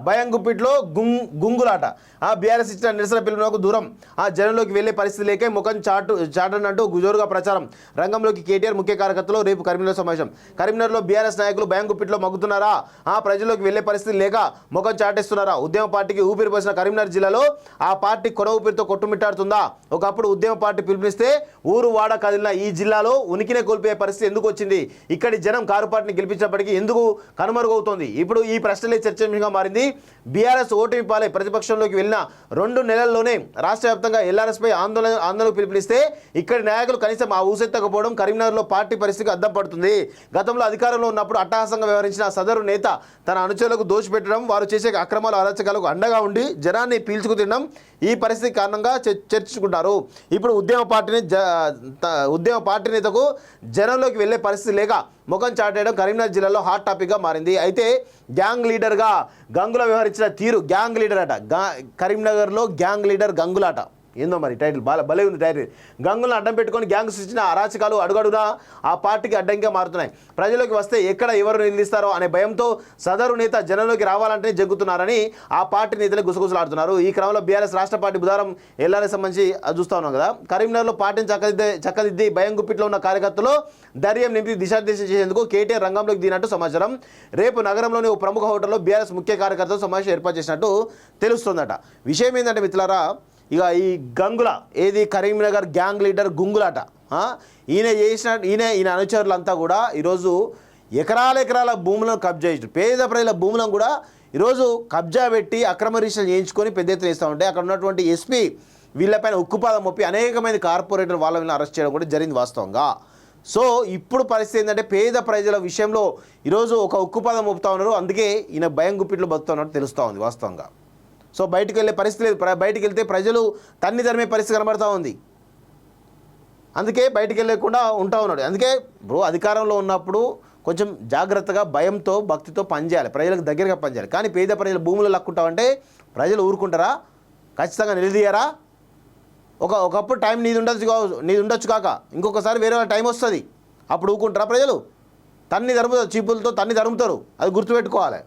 భయం గుప్పిట్లో గుంగులాట. బీఆర్ఎస్ ఇచ్చిన నిరసన పిలుపునకు దూరం. జనంలోకి వెళ్లే పరిస్థితి లేకే ముఖం చాటనంటూ జోరుగా ప్రచారం. రంగంలోకి కేటీఆర్ ముఖ్య కార్యకర్తలు రేపు కరీంనగర్ సమావేశం. కరీంనగర్లో బీఆర్ఎస్ నాయకులు భయం గుప్పిట్లో మగ్గుతున్నారా? ప్రజల్లోకి వెళ్లే పరిస్థితి లేక ముఖం చాటేస్తున్నారా? ఉద్యమ పార్టీకి ఊపిరి పోసిన కరీంనగర్ జిల్లాలో ఆ పార్టీ కొన ఊపిరితో కొట్టుమిట్టాడుతుందా? ఒకప్పుడు ఉద్యమ పార్టీ పిలుపునిస్తే ఊరు వాడ కదిలిన ఈ జిల్లాలో ఉనికినే కోల్పోయే పరిస్థితి ఎందుకు వచ్చింది? ఇక్కడి జనం కారు పార్టీని గెలిపించినప్పటికీ ఎందుకు కనుమరుగవుతోంది? ఇప్పుడు ఈ ప్రశ్నలే చర్చనీయంగా మారింది. బీఆర్ఎస్ ఓటమి పాలై ప్రతిపక్షంలోకి వెళ్ళిన 2 నెలల్లోనే రాష్ట్ర వ్యాప్తంగా ఎల్ఆర్ఎస్పై ఆందోళనకు పిలుపునిస్తే ఇక్కడి నాయకులు కనీసం ఆ ఊసెత్తకపోవడం కరీంనగర్లో పార్టీ పరిస్థితికి అద్దం పడుతుంది. గతంలో అధికారంలో ఉన్నప్పుడు అట్టహాసంగా వ్యవహరించిన సదరు నేత తన అనుచరులకు దోచిపెట్టడం, వారు చేసే అక్రమాల అరాచకాలకు అండగా ఉండి జనాన్ని పీల్చుకు తినడం ఈ పరిస్థితి కారణంగా చర్చించుకుంటారు. ఇప్పుడు ఉద్యమ పార్టీ నేతకు జనంలోకి వెళ్లే పరిస్థితి లేక ముఖం చాటేయడం కరీంనగర్ జిల్లాలో హాట్ టాపిక్గా మారింది. అయితే గ్యాంగ్ లీడర్గా గంగుల వ్యవహరించిన తీరు, గ్యాంగ్ లీడర్ అట, కరీంనగర్లో గ్యాంగ్ లీడర్ గంగులాట. ఏందో మరి టైటిల్ భలే ఉంది. టైటిల్ గంగులను అడ్డం పెట్టుకొని గ్యాంగ్ సృష్టించిన అరాచకాలు అడుగడునా ఆ పార్టీకి అడ్డంగా మారుతున్నాయి. ప్రజలోకి వస్తే ఎక్కడ ఎవరు నిలదీస్తారో అనే భయంతో సదరు నేత జనంలోకి రావాలంటేనే జగ్గుతున్నారని ఆ పార్టీ నేతలు గుసగుసలాడుతున్నారు. ఈ క్రమంలో బీఆర్ఎస్ రాష్ట్ర పార్టీ బుధవారం ఎల్ఆర్ఎస్ సంబంధించి చూస్తా ఉన్నాం కదా. కరీంనగర్లో పార్టీని చక్కదిద్ది భయం గుప్పిట్లో ఉన్న కార్యకర్తలు ధైర్యం నింపి దిశానిర్దేశం చేసేందుకు కేటీఆర్ రంగంలోకి దిగినట్టు సమాచారం. రేపు నగరంలోని ఓ ప్రముఖ హోటల్లో బీఆర్ఎస్ ముఖ్య కార్యకర్తలు సమావేశం ఏర్పాటు చేసినట్టు తెలుస్తుందట. విషయం ఏంటంటే మిత్రులారా, ఇక ఈ గంగుల కరీంనగర్ గ్యాంగ్ లీడర్ గుంగులాట, ఈయన అనుచరులంతా కూడా ఈరోజు ఎకరాల భూములను కబ్జా చేసి పేద ప్రజల భూములను కూడా ఈరోజు కబ్జా పెట్టి అక్రమ రిజిస్టర్ చేయించుకొని పెద్ద ఎత్తున ఇస్తూ ఉంటే అక్కడ ఉన్నటువంటి ఎస్పీ వీళ్ళపైన ఉక్కుపాదం మొప్పి అనేక మంది కార్పొరేటర్ వాళ్ళని అరెస్ట్ చేయడం కూడా జరిగింది వాస్తవంగా. సో ఇప్పుడు పరిస్థితి ఏంటంటే పేద ప్రజల విషయంలో ఈరోజు ఒక ఉక్కుపాదం మోపుతా ఉన్నారు. అందుకే ఈయన భయం గుప్పిట్లో బతుకుతా ఉన్నట్టు తెలుస్తూ ఉంది వాస్తవంగా. సో బయటికి వెళ్ళే పరిస్థితి లేదు. బయటికి వెళ్తే ప్రజలు తన్ని ధర్మే పరిస్థితి కనబడతా ఉంది. అందుకే బయటికి వెళ్ళకుండా ఉంటా ఉన్నాడు. అందుకే అధికారంలో ఉన్నప్పుడు కొంచెం జాగ్రత్తగా భయంతో భక్తితో పనిచేయాలి, ప్రజలకు దగ్గరగా పనిచేయాలి. కానీ పేద ప్రజల భూములు లక్కుంటామంటే ప్రజలు ఊరుకుంటారా? ఖచ్చితంగా నిలదీయరా? ఒకప్పుడు టైం నీది ఉండొచ్చు కాక ఇంకొకసారి వేరే టైం వస్తుంది, అప్పుడు ఊరుకుంటారా? ప్రజలు తన్ని తరుముతారు, చీపులతో తన్ని తరుముతారు. అది గుర్తుపెట్టుకోవాలి.